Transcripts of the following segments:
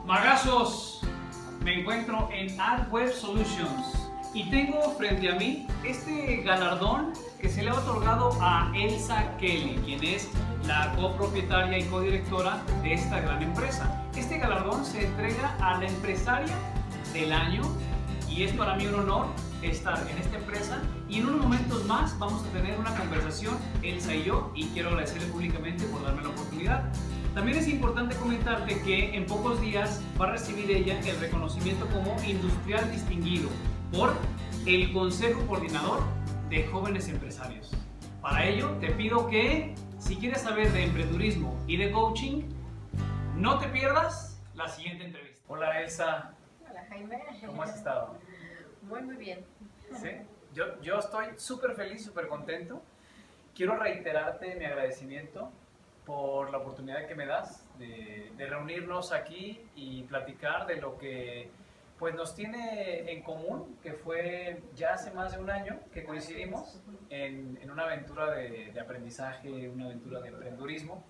Magazos, me encuentro en AdWeb Solutions y tengo frente a mí este galardón que se le ha otorgado a Elsa Kelly, quien es la copropietaria y codirectora de esta gran empresa. Este galardón se entrega a la empresaria del año y es para mí un honor estar en esta empresa, y en unos momentos más vamos a tener una conversación, Elsa y yo, y quiero agradecerle públicamente por darme la oportunidad. También es importante comentarte que en pocos días va a recibir ella el reconocimiento como Industrial Distinguido por el Consejo Coordinador de Jóvenes Empresarios. Para ello te pido que, si quieres saber de emprendurismo y de coaching, no te pierdas la siguiente entrevista. Hola Elsa. Hola Jaime. ¿Cómo has estado? Muy bien. ¿Sí? Yo estoy súper feliz, súper contento. Quiero reiterarte mi agradecimiento por la oportunidad que me das de reunirnos aquí y platicar de lo que pues, nos tiene en común, que fue ya hace más de un año que coincidimos en una aventura de aprendizaje, una aventura de emprendurismo,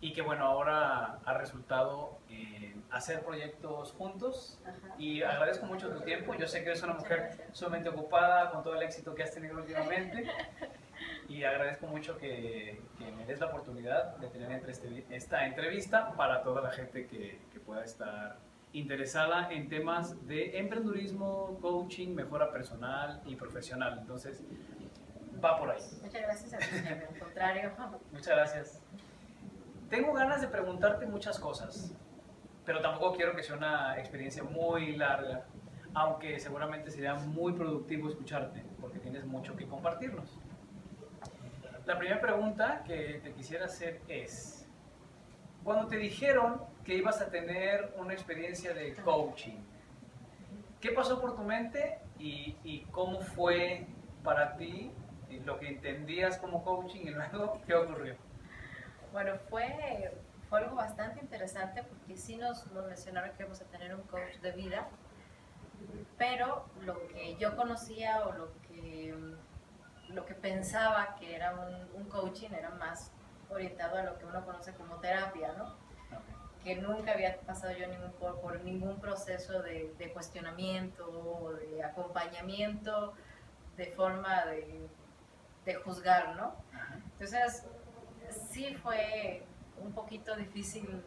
y que bueno, ahora ha resultado hacer proyectos juntos. Ajá. Y agradezco mucho tu tiempo. Yo sé que eres una mujer sumamente ocupada con todo el éxito que has tenido últimamente, y agradezco mucho que me des la oportunidad de tener esta entrevista para toda la gente que pueda estar interesada en temas de emprendurismo, coaching, mejora personal y profesional. Entonces, va por ahí. Muchas gracias a ti, Jaime. Al contrario. Muchas gracias. Tengo ganas de preguntarte muchas cosas, pero tampoco quiero que sea una experiencia muy larga, aunque seguramente sería muy productivo escucharte, porque tienes mucho que compartirnos. La primera pregunta que te quisiera hacer es, cuando te dijeron que ibas a tener una experiencia de coaching, ¿qué pasó por tu mente y cómo fue para ti lo que entendías como coaching y luego qué ocurrió? Bueno, fue algo bastante interesante porque sí nos mencionaron que íbamos a tener un coach de vida, pero lo que yo conocía o lo que pensaba que era un coaching era más orientado a lo que uno conoce como terapia, ¿no? Que nunca había pasado yo por ningún proceso de cuestionamiento o de acompañamiento de forma de juzgar, ¿no? Entonces, sí fue un poquito difícil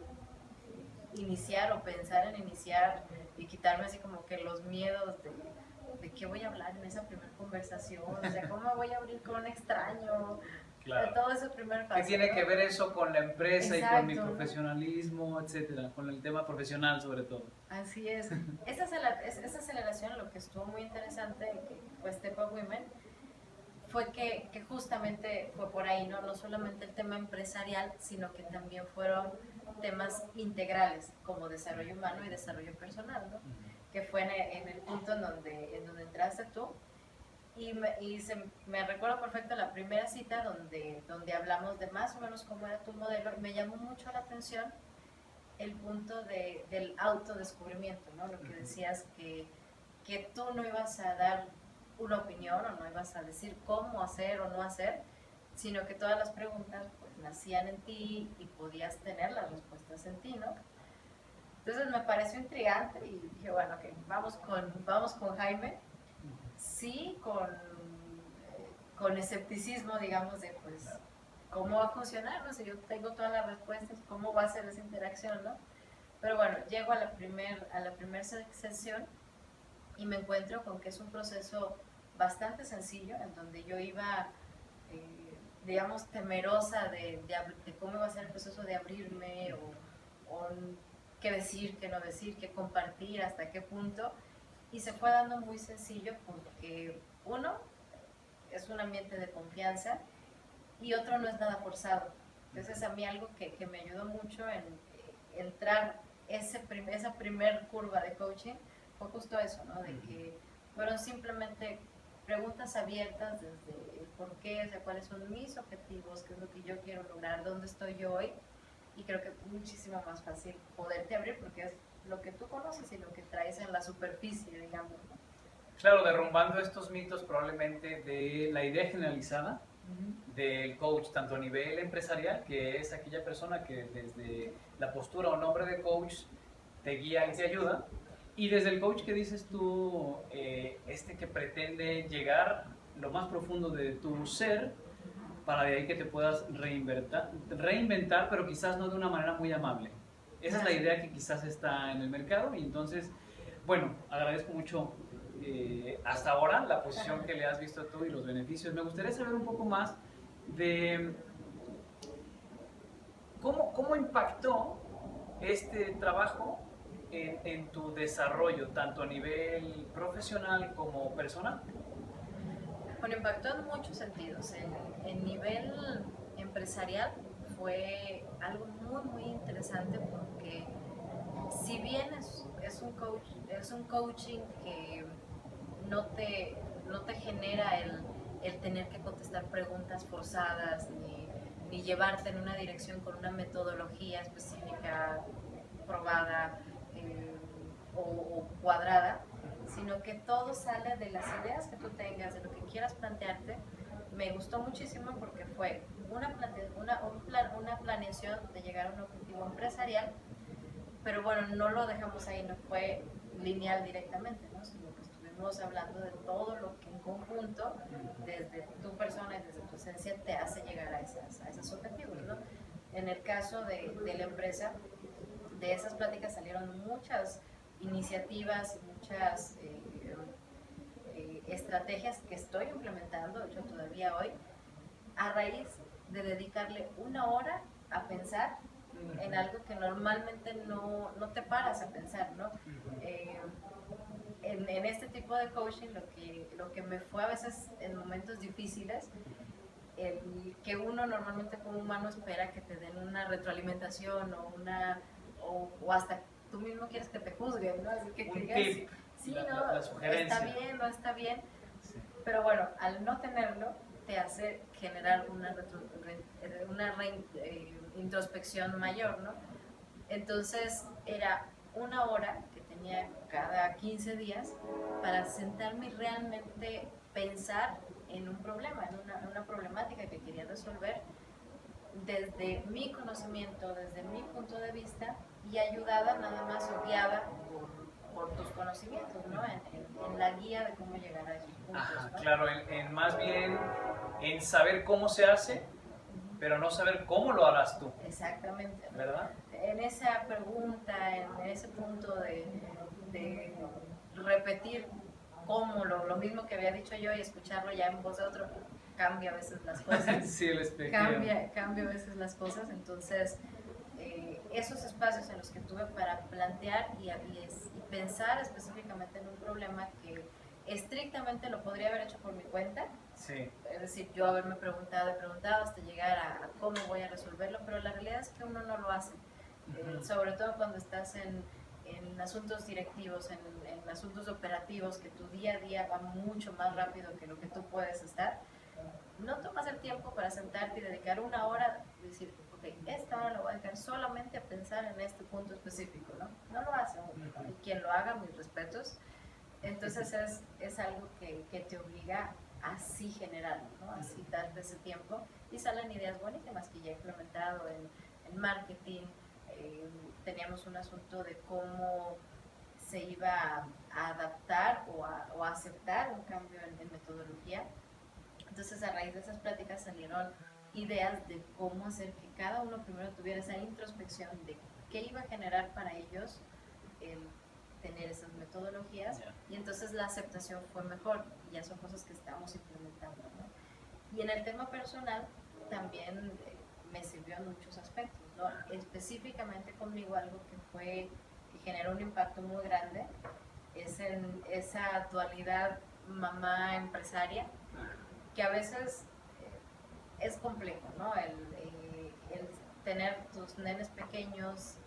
iniciar o pensar en iniciar y quitarme así como que los miedos de qué voy a hablar en esa primera conversación, o sea, cómo me voy a abrir con un extraño, Claro. de todo ese primer paso. ¿Qué tiene que ver eso con la empresa? Exacto. Y con mi Exacto. profesionalismo, etcétera, con el tema profesional sobre todo? Así es. Esa aceleración, lo que estuvo muy interesante que fue Step Up Women, fue que justamente fue por ahí, ¿no? No solamente el tema empresarial, sino que también fueron temas integrales como desarrollo humano y desarrollo personal, ¿no? Que fue en el punto en donde entraste tú, y me recuerdo perfecto la primera cita donde hablamos de más o menos cómo era tu modelo, y me llamó mucho la atención el punto del autodescubrimiento, ¿no? Lo que decías que tú no ibas a dar una opinión o no ibas a decir cómo hacer o no hacer, sino que todas las preguntas pues nacían en ti y podías tener las respuestas en ti, ¿no? Entonces me pareció intrigante y dije, bueno, okay, vamos con Jaime, sí, con escepticismo, digamos, de pues cómo va a funcionar, no sé, yo tengo todas las respuestas, cómo va a ser esa interacción, ¿no? Pero bueno, llego a la primer sesión y me encuentro con que es un proceso bastante sencillo, en donde yo iba, digamos, temerosa de cómo iba a ser el proceso de abrirme o qué decir, qué no decir, qué compartir, hasta qué punto, y se fue dando muy sencillo porque uno, es un ambiente de confianza y otro no es nada forzado. Entonces a mí algo que me ayudó mucho en entrar esa primer curva de coaching fue justo eso, ¿no? De que fueron simplemente preguntas abiertas desde el por qué, o sea, cuáles son mis objetivos, qué es lo que yo quiero lograr, dónde estoy yo hoy, y creo que es muchísimo más fácil poderte abrir porque es lo que tú conoces y lo que traes en la superficie, digamos, ¿no? Claro, derrumbando estos mitos probablemente de la idea generalizada del coach, tanto a nivel empresarial, que es aquella persona que desde la postura o nombre de coach te guía y te ayuda, y desde el coach que dices tú, que pretende llegar lo más profundo de tu ser, para de ahí que te puedas reinventar, pero quizás no de una manera muy amable. Esa es la idea que quizás está en el mercado, y entonces, bueno, agradezco mucho hasta ahora la posición que le has visto tú y los beneficios. Me gustaría saber un poco más de cómo impactó este trabajo en tu desarrollo, tanto a nivel profesional como personal. Bueno, impactó en muchos sentidos. En nivel empresarial fue algo muy, muy interesante porque si bien es un coaching que no te genera el tener que contestar preguntas forzadas ni llevarte en una dirección con una metodología específica probada o cuadrada, sino que todo sale de las ideas que tú tengas, de lo que quieras plantearte. Me gustó muchísimo porque fue una planeación de llegar a un objetivo empresarial, pero bueno, no lo dejamos ahí, no fue lineal directamente, ¿no? Sino que estuvimos hablando de todo lo que en conjunto, desde tu persona y desde tu esencia, te hace llegar a esos objetivos, ¿no? En el caso de la empresa, de esas pláticas salieron muchas iniciativas y muchas estrategias que estoy implementando, yo todavía hoy, a raíz de dedicarle una hora a pensar en algo que normalmente no te paras a pensar, ¿no? En este tipo de coaching lo que me fue a veces en momentos difíciles, el que uno normalmente como humano espera que te den una retroalimentación o hasta tú mismo quieres que te juzguen, ¿no? Así que un tip, sí, la sugerencia. está bien, no está bien, sí. Pero bueno, al no tenerlo te hace generar una introspección mayor, ¿no? Entonces era una hora que tenía cada 15 días para sentarme y realmente pensar en un problema, en una problemática que quería resolver desde mi conocimiento, desde mi punto de vista y ayudada nada más o guiada por tus conocimientos, ¿no? En la guía de cómo llegar a esos puntos. Ajá, ¿no? Claro, más bien en saber cómo se hace, pero no saber cómo lo harás tú. Exactamente. ¿no? ¿Verdad? En esa pregunta, en ese punto de repetir cómo lo mismo que había dicho yo y escucharlo ya en voz de otro, cambia a veces las cosas. Sí, el espejeo. Cambia a veces las cosas, entonces esos espacios en los que tuve para plantear y pensar específicamente en un problema que estrictamente lo podría haber hecho por mi cuenta. Sí. Es decir, yo haberme preguntado hasta llegar a cómo voy a resolverlo, pero la realidad es que uno no lo hace. Sobre todo cuando estás en asuntos directivos, en asuntos operativos, que tu día a día va mucho más rápido que lo que tú puedes estar. No tomas el tiempo para sentarte y dedicar una hora y decir, ok, esta hora lo voy a dedicar solamente a pensar en este punto específico, ¿no? No lo hace uno, ¿no? Y quien lo haga, mis respetos. Entonces es algo que te obliga a así generarlo, ¿no? Así darte ese tiempo y salen ideas buenísimas que ya he implementado en marketing. Teníamos un asunto de cómo se iba a adaptar o a aceptar un cambio en metodología. Entonces a raíz de esas pláticas salieron ideas de cómo hacer que cada uno primero tuviera esa introspección de qué iba a generar para ellos el tener esas metodologías, y entonces la aceptación fue mejor y ya son cosas que estamos implementando, ¿no? Y en el tema personal también me sirvió en muchos aspectos, ¿no? Específicamente conmigo algo que generó un impacto muy grande es en esa dualidad mamá empresaria, que a veces es complejo, ¿no? El tener tus nenes pequeños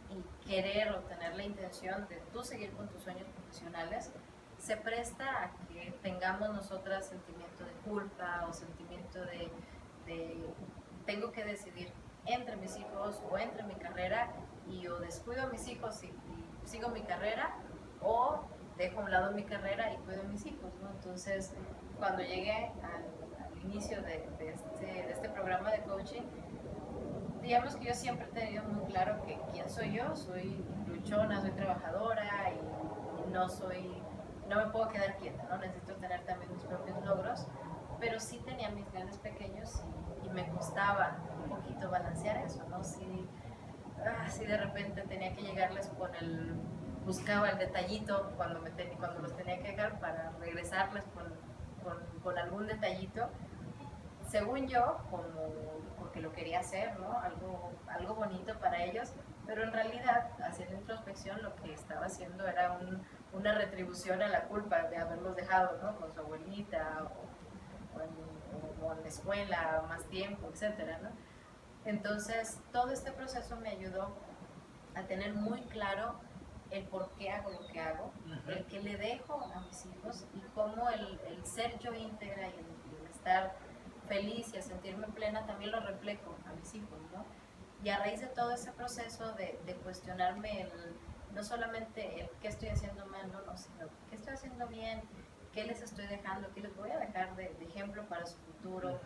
y querer o tener la intención de tú seguir con tus sueños profesionales, se presta a que tengamos nosotras sentimiento de culpa o sentimiento de tengo que decidir entre mis hijos o entre mi carrera, y o descuido a mis hijos y sigo mi carrera, o dejo a un lado mi carrera y cuido a mis hijos, ¿no? Entonces, cuando llegué al inicio de este programa de coaching, digamos que yo siempre he tenido muy claro que quién soy yo, soy luchona, soy trabajadora y no me puedo quedar quieta, ¿no? Necesito tener también mis propios logros, pero sí tenía mis grandes pequeños y me costaba un poquito balancear eso, ¿no? Sí de repente tenía que llegarles buscaba el detallito cuando los tenía que dejar para regresarles con algún detallito, según yo, porque lo quería hacer, ¿no? Algo bonito para ellos, pero en realidad, haciendo introspección, lo que estaba haciendo era una retribución a la culpa de haberlos dejado, ¿no? Con su abuelita o en la escuela más tiempo, etcétera, ¿no? Entonces, todo este proceso me ayudó a tener muy claro el por qué hago lo que hago, el que le dejo a mis hijos y cómo el ser yo íntegra y el estar feliz y el sentirme plena también lo reflejo a mis hijos, ¿no? Y a raíz de todo ese proceso de cuestionarme no solamente el qué estoy haciendo mal, no, sino qué estoy haciendo bien, qué les estoy dejando, qué les voy a dejar de ejemplo para su futuro,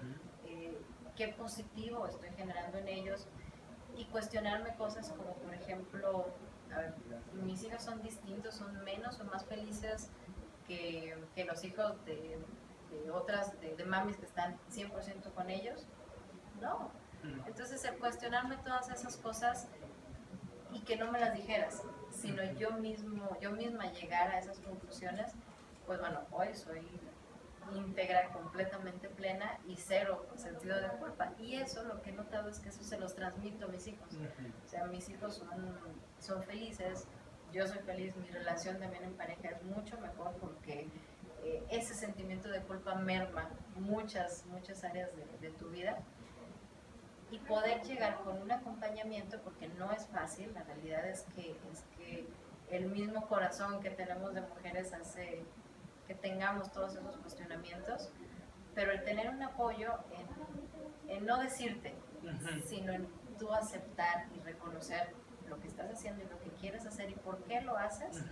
qué positivo estoy generando en ellos, y cuestionarme cosas como, por ejemplo, a ver, mis hijos son distintos, son menos o más felices que los hijos de mamis que están 100% con ellos. No. Entonces, el cuestionarme todas esas cosas y que no me las dijeras, sino yo misma llegar a esas conclusiones, pues bueno, hoy soy íntegra, completamente plena y cero sentido de culpa. Y eso, lo que he notado es que eso se los transmito a mis hijos. O sea, mis hijos son felices, yo soy feliz, mi relación también en pareja es mucho mejor porque ese sentimiento de culpa merma muchas áreas de tu vida. Y poder llegar con un acompañamiento, porque no es fácil, la realidad es que el mismo corazón que tenemos de mujeres hace que tengamos todos esos cuestionamientos, pero el tener un apoyo en no decirte, sino en tú aceptar y reconocer lo que estás haciendo y lo que quieres hacer y por qué lo haces,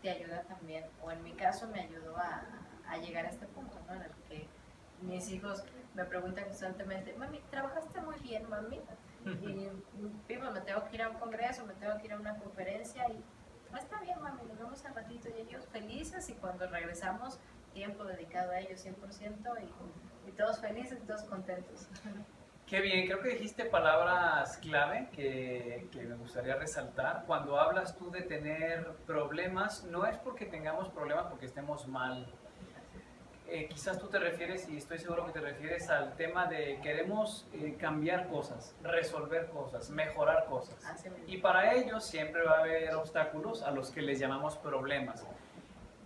te ayuda también, o en mi caso me ayudó a llegar a este punto, ¿no? En el que mis hijos me preguntan constantemente, mami, ¿trabajaste muy bien, mami? Y primo, me tengo que ir a un congreso, me tengo que ir a una conferencia y está bien, mami, nos vemos al ratito, y ellos felices, y cuando regresamos, tiempo dedicado a ellos 100% y todos felices, todos contentos. Qué bien, creo que dijiste palabras clave que me gustaría resaltar. Cuando hablas tú de tener problemas, no es porque tengamos problemas porque estemos mal. Quizás tú te refieres, y estoy seguro que te refieres al tema de queremos cambiar cosas, resolver cosas, mejorar cosas. Y para ello siempre va a haber obstáculos a los que les llamamos problemas.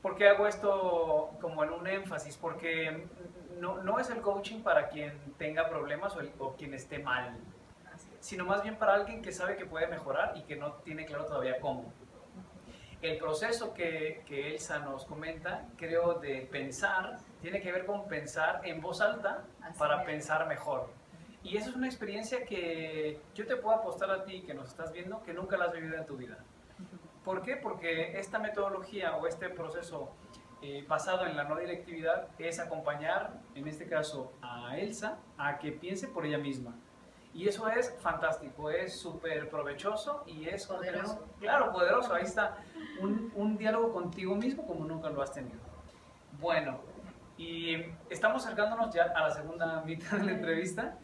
¿Por qué hago esto como en un énfasis? Porque no es el coaching para quien tenga problemas o quien esté mal, sino más bien para alguien que sabe que puede mejorar y que no tiene claro todavía cómo. El proceso que Elsa nos comenta, creo, de pensar, tiene que ver con pensar en voz alta para pensar mejor. Y esa es una experiencia que yo te puedo apostar a ti, que nos estás viendo, que nunca la has vivido en tu vida. ¿Por qué? Porque esta metodología o este proceso basado en la no directividad es acompañar, en este caso, a Elsa a que piense por ella misma. Y eso es fantástico, es súper provechoso y es poderoso. Claro, poderoso. Ahí está un diálogo contigo mismo como nunca lo has tenido. Bueno, y estamos acercándonos ya a la segunda mitad de la entrevista.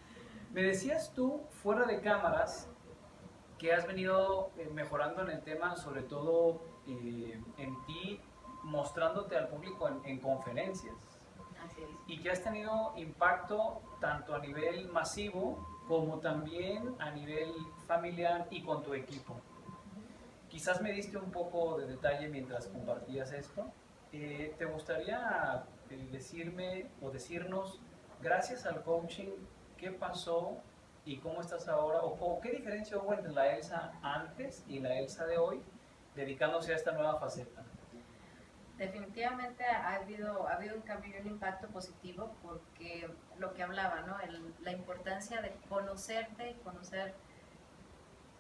Me decías tú, fuera de cámaras, que has venido mejorando en el tema, sobre todo en ti, mostrándote al público en conferencias. Así es. Y que has tenido impacto tanto a nivel masivo como también a nivel familiar y con tu equipo. Quizás me diste un poco de detalle mientras compartías esto. ¿Te gustaría decirme o decirnos, gracias al coaching, qué pasó y cómo estás ahora? ¿O qué diferencia hubo entre la Elsa antes y la Elsa de hoy, dedicándose a esta nueva faceta? Definitivamente ha habido un cambio y un impacto positivo, porque lo que hablaba, ¿no? La importancia de conocerte y conocer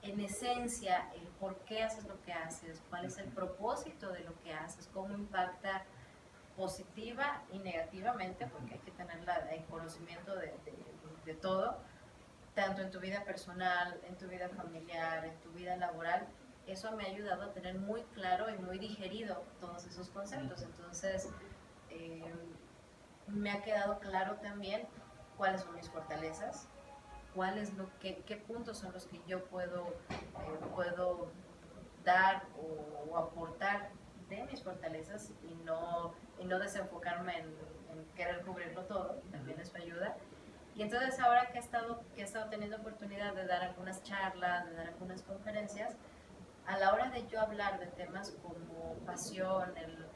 en esencia el por qué haces lo que haces, cuál es el propósito de lo que haces, cómo impacta positiva y negativamente, porque hay que tener el conocimiento de todo, tanto en tu vida personal, en tu vida familiar, en tu vida laboral. Eso me ha ayudado a tener muy claro y muy digerido todos esos conceptos. Entonces, eh, me ha quedado claro también cuáles son mis fortalezas, qué puntos son los que yo puedo dar o aportar de mis fortalezas y no desenfocarme en querer cubrirlo todo, también eso ayuda. Y entonces ahora que he estado teniendo oportunidad de dar algunas charlas, de dar algunas conferencias, a la hora de yo hablar de temas como pasión, el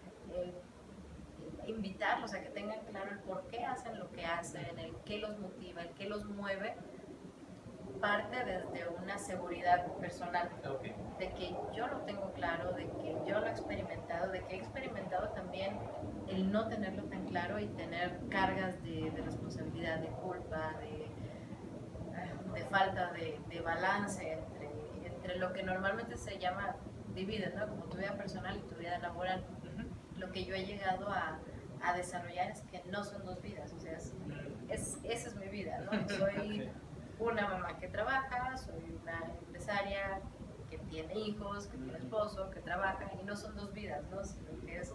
invitarlos a que tengan claro el por qué hacen lo que hacen, el qué los motiva, el qué los mueve, parte desde una seguridad personal, Okay. de que yo lo tengo claro, de que yo lo he experimentado, de que he experimentado también el no tenerlo tan claro y tener cargas de responsabilidad, de culpa, de falta de balance entre lo que normalmente se llama divide, ¿no? Como tu vida personal y tu vida laboral. Lo que yo he llegado a desarrollar es que no son dos vidas, o sea, esa es mi vida, ¿no? Soy una mamá que trabaja, soy una empresaria que tiene hijos, que tiene esposo, que trabaja, y no son dos vidas, ¿no? Sino que es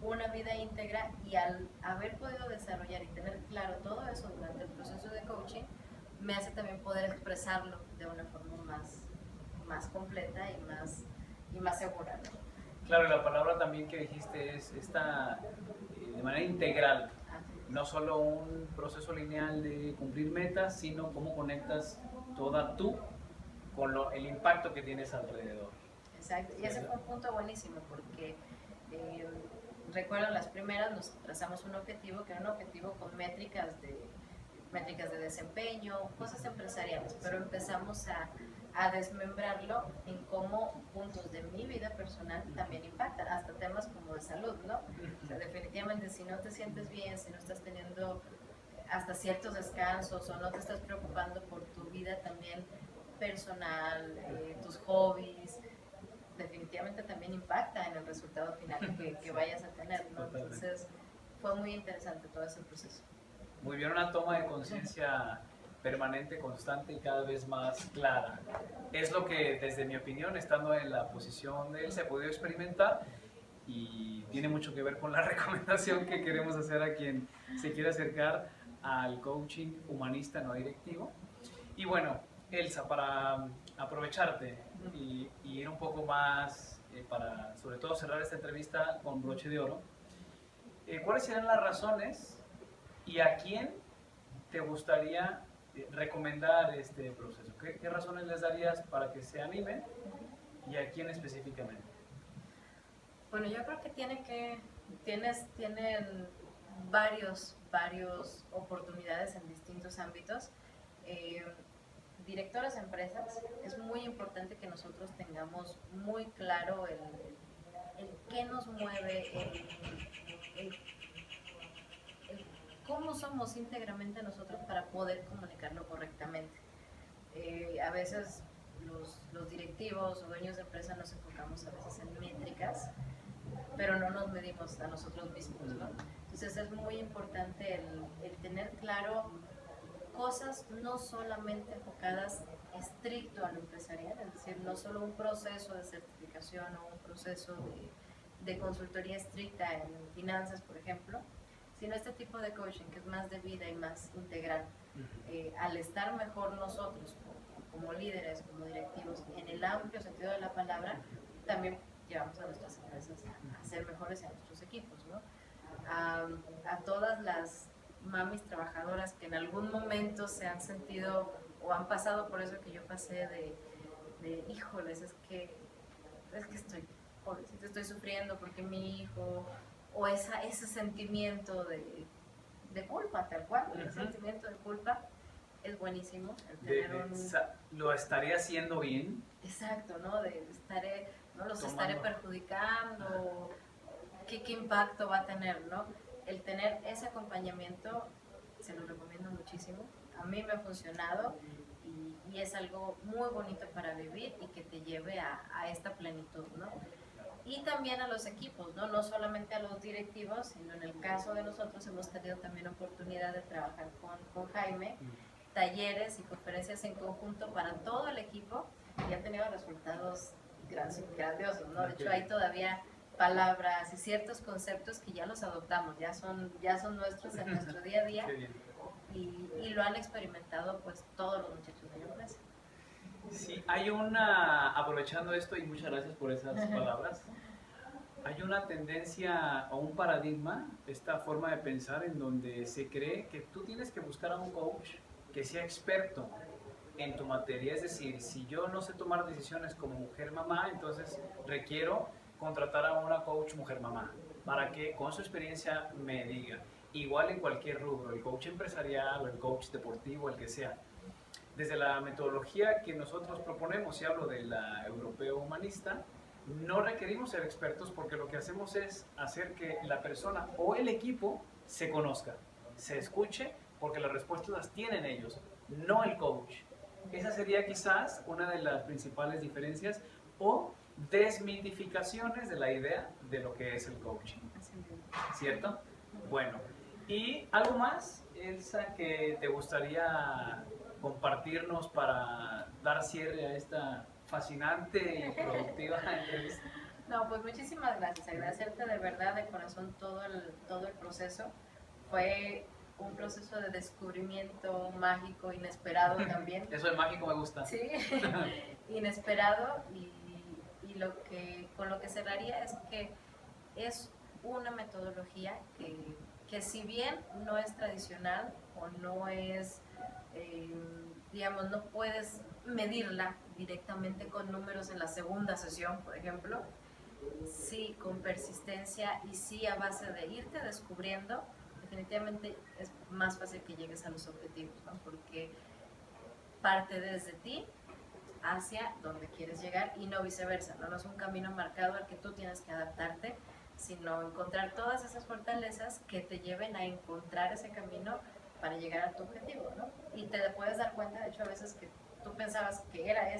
una vida íntegra, y al haber podido desarrollar y tener claro todo eso durante el proceso de coaching, me hace también poder expresarlo de una forma más completa y más segura, ¿no? Claro, la palabra también que dijiste es esta, de manera integral, no solo un proceso lineal de cumplir metas, sino cómo conectas toda tú con el impacto que tienes alrededor. Exacto, y ese fue un punto buenísimo porque recuerdo las primeras nos trazamos un objetivo que era un objetivo con métricas de desempeño, cosas empresariales, pero empezamos a desmembrarlo en cómo puntos de mi vida personal también impactan, hasta temas como de salud, ¿no? O sea, definitivamente si no te sientes bien, si no estás teniendo hasta ciertos descansos o no te estás preocupando por tu vida también personal, tus hobbies, definitivamente también impacta en el resultado final que vayas a tener, ¿no? Entonces fue muy interesante todo ese proceso. Muy bien, una toma de conciencia permanente, constante y cada vez más clara. Es lo que, desde mi opinión, estando en la posición de él, se ha podido experimentar, y tiene mucho que ver con la recomendación que queremos hacer a quien se quiere acercar al coaching humanista no directivo. Y bueno, Elsa, para aprovecharte y ir un poco más, para sobre todo cerrar esta entrevista con broche de oro, ¿cuáles serían las razones y a quién te gustaría recomendar este proceso? ¿Qué razones les darías para que se animen y a quién específicamente? Bueno, yo creo que tienen varios oportunidades en distintos ámbitos. Directores de empresas, es muy importante que nosotros tengamos muy claro el qué nos mueve, el cómo somos íntegramente nosotros para poder comunicarlo correctamente. A veces los directivos o dueños de empresa nos enfocamos a veces en métricas, pero no nos medimos a nosotros mismos, ¿no? Entonces es muy importante el tener claro cosas no solamente enfocadas estricto a lo empresarial, es decir, no solo un proceso de certificación o un proceso de consultoría estricta en finanzas, por ejemplo, sino este tipo de coaching que es más de vida y más integral. Al estar mejor nosotros como líderes, como directivos, en el amplio sentido de la palabra, también llevamos a nuestras empresas a ser mejores y a nuestros equipos, ¿no? A todas las mamis trabajadoras que en algún momento se han sentido o han pasado por eso que yo pasé de híjoles, es que estoy sufriendo porque mi hijo, o ese sentimiento de culpa, tal cual, el sentimiento de culpa es buenísimo. ¿Lo estaré haciendo bien? Exacto, ¿no? No los estaré perjudicando, ¿qué impacto va a tener, ¿no? El tener ese acompañamiento, se lo recomiendo muchísimo. A mí me ha funcionado y es algo muy bonito para vivir y que te lleve a esta plenitud, ¿no? y también a los equipos, ¿no? No solamente a los directivos, sino en el caso de nosotros hemos tenido también oportunidad de trabajar con Jaime, talleres y conferencias en conjunto para todo el equipo y ha tenido resultados grandiosos, ¿no? De hecho, hay todavía palabras y ciertos conceptos que ya los adoptamos, ya son nuestros en nuestro día a día y lo han experimentado pues todos los muchachos de la empresa. Sí, aprovechando esto y muchas gracias por esas palabras, hay una tendencia o un paradigma, esta forma de pensar en donde se cree que tú tienes que buscar a un coach que sea experto en tu materia, es decir, si yo no sé tomar decisiones como mujer mamá, entonces requiero contratar a una coach mujer mamá para que con su experiencia me diga, igual en cualquier rubro, el coach empresarial o el coach deportivo, el que sea. Desde la metodología que nosotros proponemos, y hablo de la europeo humanista, no requerimos ser expertos porque lo que hacemos es hacer que la persona o el equipo se conozca, se escuche, porque las respuestas las tienen ellos, no el coach. Esa sería quizás una de las principales diferencias o desmitificaciones de la idea de lo que es el coaching. ¿Cierto? Bueno, ¿y algo más, Elsa, que te gustaría compartirnos para dar cierre a esta fascinante y productiva entrevista? No, pues muchísimas gracias, agradecerte de verdad, de corazón, todo el proceso. Fue un proceso de descubrimiento mágico, inesperado también. Eso de mágico me gusta. Sí, inesperado y con lo que cerraría es que es una metodología que si bien no es tradicional o no es, digamos, no puedes medirla directamente con números en la segunda sesión, por ejemplo, sí con persistencia y sí a base de irte descubriendo, definitivamente es más fácil que llegues a los objetivos, ¿no? Porque parte desde ti hacia donde quieres llegar y no viceversa, ¿no? No es un camino marcado al que tú tienes que adaptarte, sino encontrar todas esas fortalezas que te lleven a encontrar ese camino para llegar a tu objetivo, ¿no? Y te puedes dar cuenta, de hecho, a veces que tú pensabas que era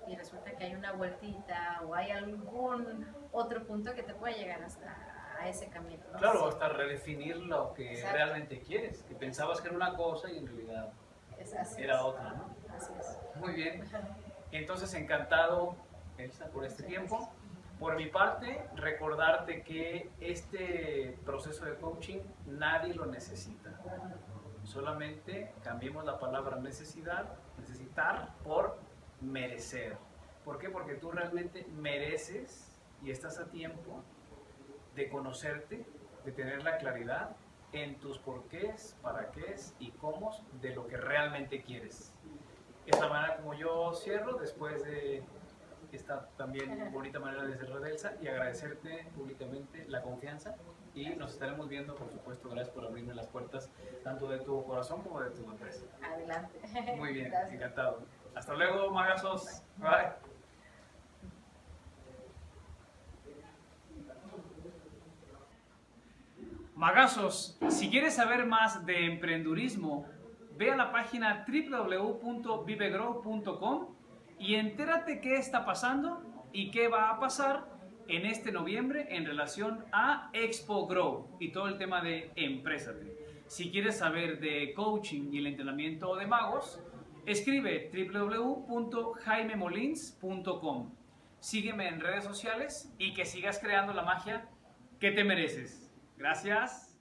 y resulta que hay una vueltita o hay algún otro punto que te puede llegar hasta a ese camino, ¿no? Claro, hasta redefinir lo que realmente quieres, que pensabas que era una cosa y en realidad era otra, ¿no? Así es. Muy bien. Entonces, encantado, Elsa, por este tiempo. Por mi parte, recordarte que este proceso de coaching nadie lo necesita. Solamente cambiemos la palabra necesitar por merecer. ¿Por qué? Porque tú realmente mereces y estás a tiempo de conocerte, de tener la claridad en tus porqués, para qué y cómo de lo que realmente quieres. Esta manera como yo cierro, después de esta también bonita manera de cerrar de Elsa, y agradecerte públicamente la confianza, y nos estaremos viendo, por supuesto. Gracias por abrirme las puertas tanto de tu corazón como de tu empresa. Adelante. Muy bien, Gracias. encantado. Hasta luego, magazos. Bye. Magazos, si quieres saber más de emprendurismo, ve a la página www.vivegrow.com y entérate qué está pasando y qué va a pasar en este noviembre en relación a Expo Grow y todo el tema de Emprésate. Si quieres saber de coaching y el entrenamiento de magos, escribe www.jaimemolins.com. Sígueme en redes sociales y que sigas creando la magia que te mereces. Gracias.